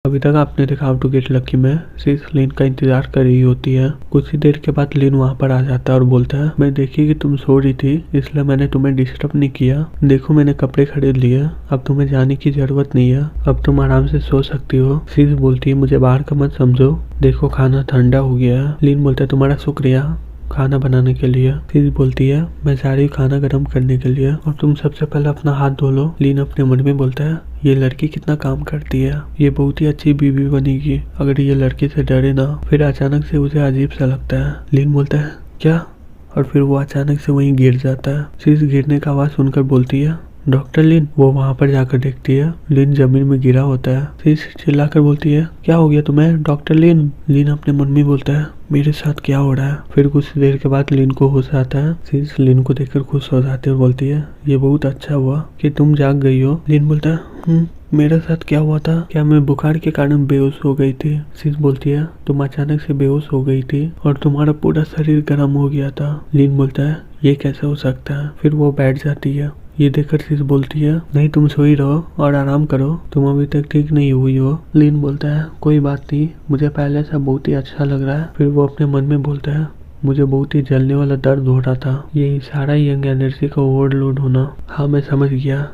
अभी तक आपने देखा हाउ टू गेट लकी में शीश लिन का इंतजार कर रही होती है। कुछ ही देर के बाद लिन वहाँ पर आ जाता है और बोलता है, मैं देखी कि तुम सो रही थी इसलिए मैंने तुम्हें डिस्टर्ब नहीं किया। देखो मैंने कपड़े खरीद लिए, अब तुम्हें जाने की जरूरत नहीं है, अब तुम आराम से सो सकती हो। शीश बोलती है, मुझे बाहर का मत समझो, देखो खाना ठंडा हो गया है। लिन बोलता है, तुम्हारा शुक्रिया खाना बनाने के लिए। शीश बोलती है, मैं जा रही हूँ खाना गर्म करने के लिए और तुम सबसे पहले अपना हाथ धो लो। लिन अपने मन में बोलता है, ये लड़की कितना काम करती है, ये बहुत ही अच्छी बीवी बनेगी अगर ये लड़की से डरे ना। फिर अचानक से उसे अजीब सा लगता है। लिन बोलता है, क्या? और फिर वो अचानक से वहीं गिर जाता है। शीश गिरने का आवाज सुनकर बोलती है, डॉक्टर लिन। वो वहाँ पर जाकर देखती है लिन जमीन में गिरा होता है। शीश चिल्लाकर बोलती है, क्या हो गया तुम्हें डॉक्टर लिन? लिन अपने मन में बोलता है, मेरे साथ क्या हो रहा है? फिर कुछ देर के बाद लिन को होश आता है। शीश लिन को देखकर खुश हो जाती है और बोलती है, ये बहुत अच्छा हुआ कि तुम जाग गई हो। लिन बोलता है, मेरे साथ क्या हुआ था? क्या मैं बुखार के कारण बेहोश हो गई थी? शीश बोलती है, तुम अचानक से बेहोश हो गई थी और तुम्हारा पूरा शरीर गर्म हो गया था। लिन बोलता है, ये कैसे हो सकता है? फिर वो बैठ जाती है। ये देखकर शीश बोलती है, नहीं तुम सोई रहो और आराम करो, तुम अभी तक ठीक नहीं हुई हो। लिन बोलता है, कोई बात नहीं, मुझे पहले से बहुत ही अच्छा लग रहा है। फिर वो अपने मन में बोलता है, मुझे बहुत ही जलने वाला दर्द हो रहा था, ये सारा यंग एनर्जी का ओवरलोड होना। हाँ मैं समझ गया,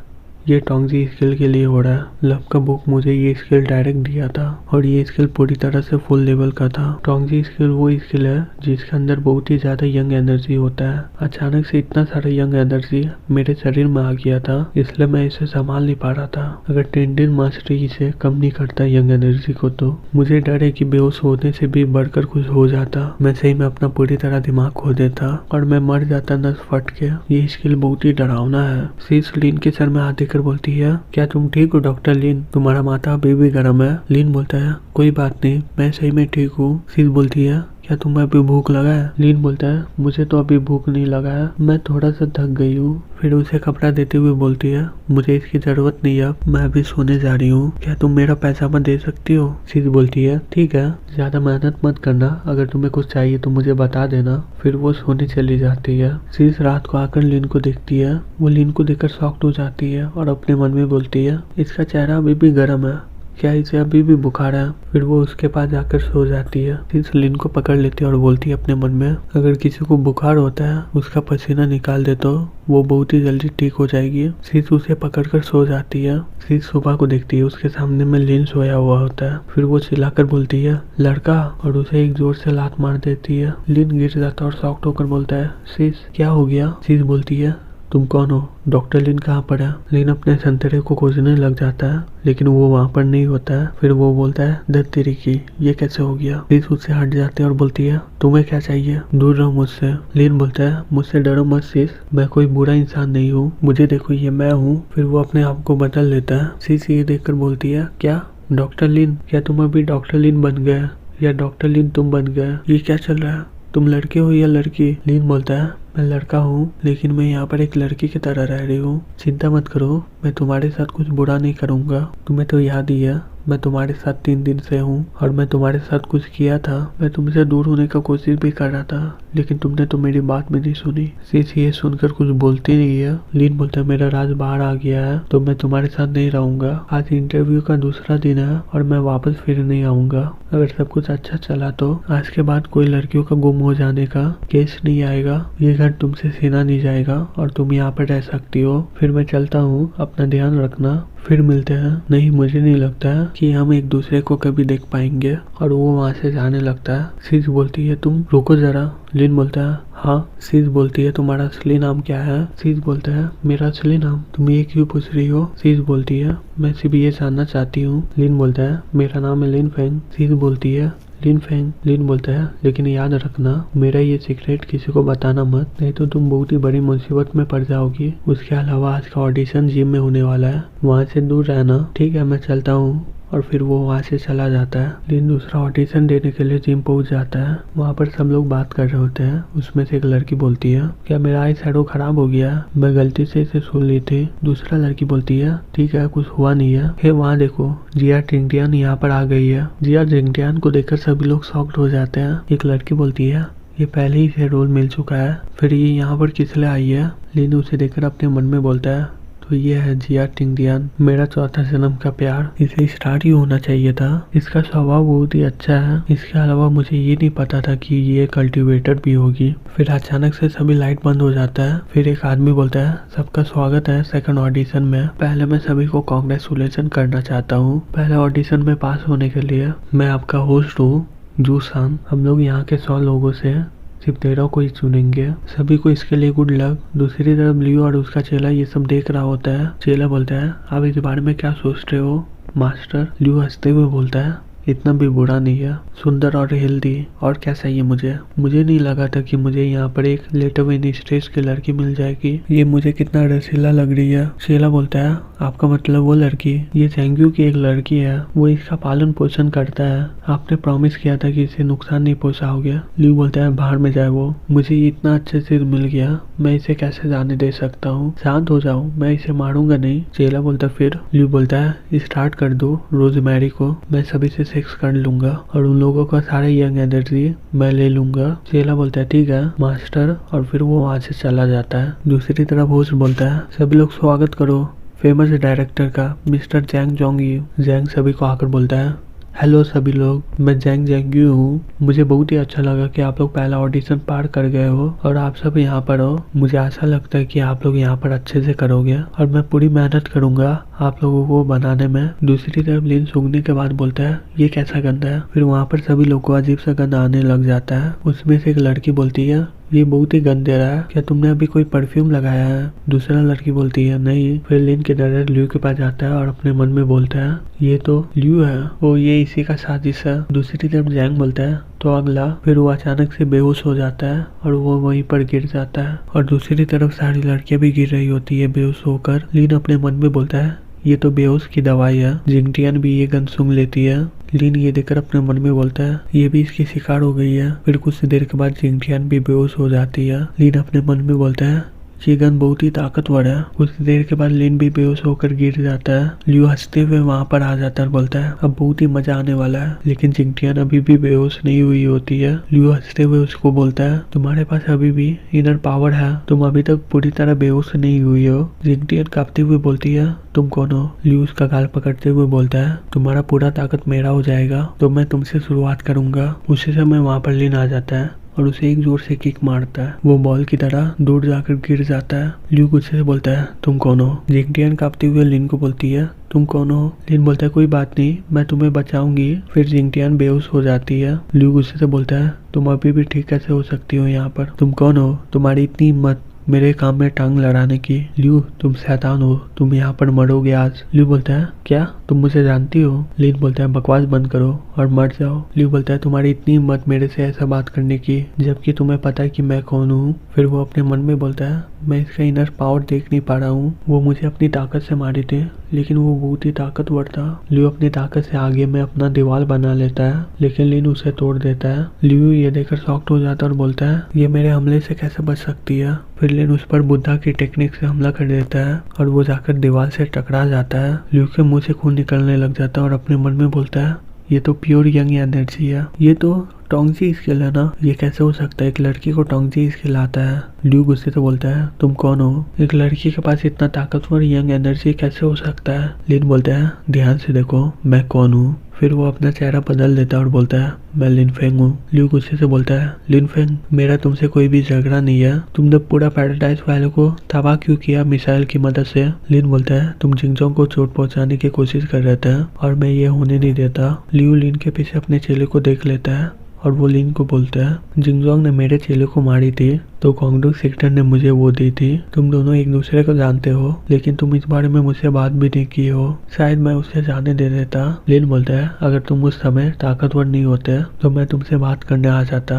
ये टोंगजी स्किल के लिए हो रहा है। लव का बुक मुझे ये स्किल डायरेक्ट दिया था और ये स्किल पूरी तरह से फुल लेवल का था। टोंगजी स्किल वो स्किल है जिसके अंदर बहुत ही ज्यादा यंग एनर्जी होता है। अचानक से इतना सारा यंग एनर्जी मेरे शरीर में आ गया था, इसलिए मैं इसे संभाल नहीं पा रहा था। अगर टेंडेन मास्टरी इसे कम नहीं करता यंग एनर्जी को तो मुझे डर है कि बेहोश होने से भी बढ़कर कुछ हो जाता। मैं सही में अपना पूरी तरह दिमाग खो देता और मैं मर जाता नस फट के। ये स्किल बहुत ही डरावना है। शीश लिन के सर में हाथ देकर बोलती है, क्या तुम ठीक हो डॉक्टर लिन? तुम्हारा माथा अभी भी गर्म है। लिन बोलता है, कोई बात नहीं, मैं सही में ठीक हूँ। शीश बोलती है, क्या तुम्हें अभी भूख लगा है? लिन बोलता है, मुझे तो अभी भूख नहीं लगा है, मैं थोड़ा सा थक गई हूँ। फिर उसे कपड़ा देते हुए बोलती है, मुझे इसकी जरूरत नहीं है, मैं अभी सोने जा रही हूँ, क्या तुम मेरा पैजामा दे सकती हो? शीश बोलती है, ठीक है, ज्यादा मेहनत मत करना, अगर तुम्हें कुछ चाहिए तो मुझे बता देना। फिर वो सोने चली जाती है। शीश रात को आकर लिन को देखती है। वो लिन को देखकर शॉक्ड हो जाती है और अपने मन में बोलती है, इसका चेहरा अभी भी गर्म है, क्या इसे अभी भी बुखार है? फिर वो उसके पास जाकर सो जाती है। शीश लिन को पकड़ लेती है और बोलती है अपने मन में, अगर किसी को बुखार होता है उसका पसीना निकाल दे तो वो बहुत ही जल्दी ठीक हो जाएगी। शीश उसे पकड़कर सो जाती है। शीश सुबह को देखती है, उसके सामने में लिन सोया हुआ होता है। फिर वो चिल्लाकर बोलती है, लड़का, और उसे एक जोर से लात मार देती है। लिन गिर जाता है और शॉक्ड होकर बोलता है, शीश क्या हो गया? शीश बोलती है, तुम कौन हो? डॉक्टर लिन कहाँ पर है? लिन अपने संतरे को खोजने लग जाता है लेकिन वो वहाँ पर नहीं होता है। फिर वो बोलता है, दत्त तेरी की, ये कैसे हो गया? शीश उससे हट जाते हैं और बोलती है, तुम्हें क्या चाहिए? दूर रहो मुझसे। लिन बोलता है, मुझसे डरो मत शीश, मैं कोई बुरा इंसान नहीं हूँ, मुझे देखो ये मैं हूँ। फिर वो अपने आप को बदल लेता है। शीश ये देखकर बोलती है, क्या डॉक्टर लिन? क्या तुम अभी डॉक्टर लिन बन गए या डॉक्टर लिन तुम बन गए? ये क्या चल रहा है? तुम लड़के हो या लड़की? लिन बोलता है, मैं लड़का हूँ लेकिन मैं यहाँ पर एक लड़की की तरह रह रही हूँ, चिंता मत करो, मैं तुम्हारे साथ कुछ बुरा नहीं करूँगा। तुम्हें तो याद ही है मैं तुम्हारे साथ 3 दिन से हूँ और मैं तुम्हारे साथ कुछ किया था। मैं तुमसे दूर होने का कोशिश भी कर रहा था लेकिन तुमने तो मेरी बात भी नहीं सुनी। शीश ये सुनकर कुछ बोलती नहीं है। लिन बोलता है, मेरा राज बाहर आ गया है तो मैं तुम्हारे साथ नहीं रहूंगा। आज इंटरव्यू का दूसरा दिन है और मैं वापस फिर नहीं आऊंगा। अगर सब कुछ अच्छा चला तो आज के बाद कोई लड़कियों का गुम हो जाने का केस नहीं आएगा, ये घर तुमसे छीना नहीं जाएगा और तुम यहाँ पर रह सकती हो। फिर मैं चलता हूँ, अपना ध्यान रखना, फिर मिलते हैं। नहीं, मुझे नहीं लगता है कि हम एक दूसरे को कभी देख पाएंगे। और वो वहाँ से जाने लगता है। शीश बोलती है, तुम रुको जरा। लिन बोलता है, हाँ। शीश बोलती है, तुम्हारा असली नाम क्या है? शीश बोलता है, मेरा असली नाम? तुम ये क्यों पूछ रही हो? शीश बोलती है, मैं सिर्फ ये जानना चाहती हूँ। लिन बोलता है, मेरा नाम है लिन फेंग। शीश बोलती है, लिन फेंग? लिन बोलता है, लेकिन याद रखना मेरा ये सीक्रेट किसी को बताना मत, नहीं तो तुम बहुत ही बड़ी मुसीबत में पड़ जाओगी। उसके अलावा आज का ऑडिशन जिम में होने वाला है, वहाँ से दूर रहना, ठीक है? मैं चलता हूँ। और फिर वो वहाँ से चला जाता है। लिन दूसरा ऑडिशन देने के लिए जिम पहुँच जाता है। वहाँ पर सब लोग बात कर रहे होते हैं। उसमें से एक लड़की बोलती है, क्या मेरा आई शैडो खराब हो गया? मैं गलती से इसे सुन ली थी। दूसरा लड़की बोलती है, ठीक है, कुछ हुआ नहीं है। हे वहाँ देखो, जिया टिंगटियान यहाँ पर आ गई है। जिया टिंगटियान को देखकर सभी लोग शॉक्ड हो जाते हैं। एक लड़की बोलती है, ये पहले ही इसे रोल मिल चुका है, फिर ये यहाँ पर किस लिए आई है? लिन उसे देखकर अपने मन में बोलता है, तो ये है जिया टिंगडियन, मेरा चौथा जन्म का प्यार। इसे स्टार ही होना चाहिए था। इसका स्वभाव बहुत ही अच्छा है। इसके अलावा मुझे ये नहीं पता था कि ये कल्टीवेटर भी होगी। फिर अचानक से सभी लाइट बंद हो जाता है। फिर एक आदमी बोलता है सबका स्वागत है सेकंड ऑडिशन में। पहले मैं सभी को कांग्रेचुलेशन करना चाहता हूँ पहले ऑडिशन में पास होने के लिए। मैं आपका होस्ट हूँ जूसान। हम लोग यहाँ के 100 लोगों से सिर्फ 13 को ही चुनेंगे। सभी को इसके लिए गुड लक। दूसरी तरफ लियो और उसका चेला ये सब देख रहा होता है। चेला बोलता है आप इस बारे में क्या सोचते हो मास्टर? लियो हंसते हुए बोलता है इतना भी बुरा नहीं है, सुंदर और हेल्दी, और क्या चाहिए मुझे नहीं लगा था कि मुझे यहाँ पर एक लेटर इन स्टेज की लड़की मिल जाएगी। ये मुझे कितना रसीला लग रही है। शेला बोलता है आपका मतलब वो लड़की? ये चैंग्यू की एक लड़की है, वो इसका पालन पोषण करता है। आपने प्रॉमिस किया था कि इसे नुकसान नहीं पहुँचाओगे। लियो बोलता है बाहर में जाए वो, मुझे इतना अच्छे से मिल गया, मैं इसे कैसे जाने दे सकता हूँ। शांत हो जाओ, मैं इसे मारूंगा नहीं। चेला बोलता फिर? लियो बोलता है स्टार्ट कर दो रोजमेरी को, मैं सभी से सेक्स कर लूंगा और उन लोगों का सारा यंग एनर्जी मैं ले लूंगा। चेला बोलता है ठीक है मास्टर, और फिर वो वहाँ से चला जाता है। दूसरी तरफ होस्ट बोलता है सभी लोग स्वागत करो फेमस डायरेक्टर का मिस्टर जैंग जोंग यू। जैंग सभी को आकर बोलता है हेलो सभी लोग, मैं जैंग यू हूँ। मुझे बहुत ही अच्छा लगा कि आप लोग पहला ऑडिशन पार कर गए हो और आप सब यहाँ पर हो। मुझे आशा लगता है कि आप लोग यहाँ पर अच्छे से करोगे और मैं पूरी मेहनत करूंगा आप लोगों को बनाने में। दूसरी तरफ लिन सूंघने के बाद बोलता है ये कैसा गंध है। फिर वहाँ पर सभी लोग को अजीब सा गंध आने लग जाता है। उसमें से एक लड़की बोलती है ये बहुत ही गंद दे रहा है, क्या तुमने अभी कोई परफ्यूम लगाया है? दूसरा लड़की बोलती है नहीं। फिर लिन के डायरेक्टर ल्यू के पास जाता है और अपने मन में बोलता है ये तो ल्यू है, वो ये इसी का साजिश है। दूसरी तरफ जैंग बोलता है तो अगला। फिर वो अचानक से बेहोश हो जाता है और वो वहीं पर गिर जाता है और दूसरी तरफ सारी लड़कियां भी गिर रही होती है बेहोश होकर। लिन अपने मन में बोलता है ये तो बेहोश की दवाई है। जिंगटियन भी ये गन सूंघ लेती है। लिन ये देखकर अपने मन में बोलता है ये भी इसकी शिकार हो गई है। फिर कुछ देर के बाद जिंगटियन भी बेहोश हो जाती है। लिन अपने मन में बोलता है ये गन बहुत ही ताकतवर है। कुछ देर के बाद लिन भी बेहोश होकर गिर जाता है। लियो हंसते हुए वहाँ पर आ जाता है और बोलता है अब बहुत ही मजा आने वाला है। लेकिन जिंगटियन अभी भी बेहोश नहीं हुई होती है। लियो हंसते हुए उसको बोलता है तुम्हारे पास अभी भी इनर पावर है, तुम अभी तक पूरी तरह बेहोश नहीं हुई हो। जिंगटियन कांपते हुए बोलती है तुम कौन हो? लियो उसका गाल पकड़ते हुए बोलता है तुम्हारा पूरा ताकत मेरा हो जाएगा तो मैं तुमसे शुरुआत करूंगा। उसी समय वहाँ पर लिन आ जाता है और उसे एक जोर से किक मारता है। वो बॉल की तरह दूर जाकर गिर जाता है। लियो गुस्से से बोलता है तुम कौन हो? जिंगटियन कांपते हुए लिन को बोलती है तुम कौन हो? लिन बोलता है कोई बात नहीं, मैं तुम्हें बचाऊंगी। फिर जिंगटियन बेहोश हो जाती है। लियो गुस्से से बोलता है तुम अभी भी ठीक कैसे हो सकती हो यहाँ पर? तुम कौन हो? तुम्हारी इतनी हिम्मत मेरे काम में टांग लड़ाने की? लियो तुम शैतान हो, तुम यहाँ पर मरोगे आज। लियो बोलता है क्या तुम मुझे जानती हो? लिन बोलता है बकवास बंद करो और मर जाओ। लियो बोलता है तुम्हारी इतनी हिम्मत मेरे से ऐसा बात करने की जबकि तुम्हें पता है कि मैं कौन हूँ। फिर वो अपने मन में बोलता है मैं इसका इनर पावर देख नहीं पा रहा हूँ। वो मुझे अपनी ताकत से मारे थे लेकिन वो बहुत ही ताकतवर था। लियो अपनी ताकत से आगे में अपना दीवार बना लेता है लेकिन लिन उसे तोड़ देता है। लियो ये देखकर शॉक्ड हो जाता है और बोलता है ये मेरे हमले से कैसे बच सकती है? फिर लिन उस पर बुद्धा की टेक्निक से हमला कर देता है और वो जाकर दीवार से टकरा जाता है। लियो के मुंह से खून निकलने लग जाता है और अपने मन में बोलता है ये तो प्योर यंग एनर्जी है, ये तो टोंगजी स्किल है ना, ये कैसे हो सकता है? एक लड़की को टोंगजी स्किल आता है। लियो गुस्से से बोलता है तुम कौन हो? एक लड़की के पास इतना ताकतवर यंग एनर्जी कैसे हो सकता है? लिन बोलता है ध्यान से देखो मैं कौन हूँ। फिर वो अपना चेहरा बदल देता है और बोलता है मैं लिन फेंग हूँ। लियो गुस्से से बोलता है लिन फेंग मेरा तुमसे कोई भी झगड़ा नहीं है, तुमने पूरा पैराडाइज वाले को तबाह क्यों किया मिसाइल की मदद से? लिन बोलता है तुम जिंगजोंग को चोट पहुंचाने की कोशिश कर रहे थे और मैं ये होने नहीं देता। लियो लिन के पीछे अपने चेले को देख लेता है और वो लिन को बोलता है जिंगजोंग ने मेरे चेले को मारी थी तो कॉन्गडू सेक्टर ने मुझे वो दी थी। तुम दोनों एक दूसरे को जानते हो लेकिन तुम इस बारे में मुझसे बात भी नहीं की हो, शायद मैं उसे जाने दे देता। लिन बोलता है अगर तुम उस समय ताकतवर नहीं होते तो मैं तुमसे बात करने आ जाता,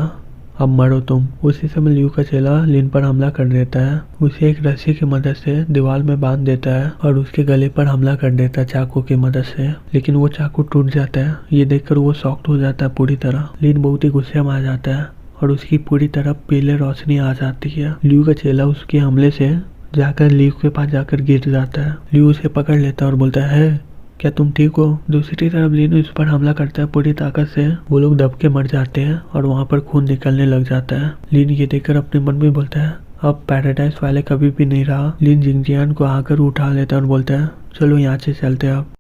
अब मरो तुम। उसी समय लियो का चेला लिन पर हमला कर देता है, उसे एक रस्सी की मदद से दीवार में बांध देता है और उसके गले पर हमला कर देता है चाकू की मदद से, लेकिन वो चाकू टूट जाता है। ये देखकर वो शॉक्ड हो जाता है पूरी तरह। लिन बहुत ही गुस्से में आ जाता है और उसकी पूरी तरफ पीले रोशनी आ जाती है। लियो का चेला उसके हमले से जाकर लियो के पास जाकर गिर जाता है। लियो उसे पकड़ लेता है और बोलता है क्या तुम ठीक हो? दूसरी तरफ लिन उस पर हमला करता है पूरी ताकत से। वो लोग दब के मर जाते हैं और वहाँ पर खून निकलने लग जाता है। लिन ये देखकर अपने मन में बोलता है अब पैराडाइज वाले कभी भी नहीं रहा। लिन जिंगजियान को आकर उठा लेता है और बोलता है चलो यहाँ से चलते हैं अब।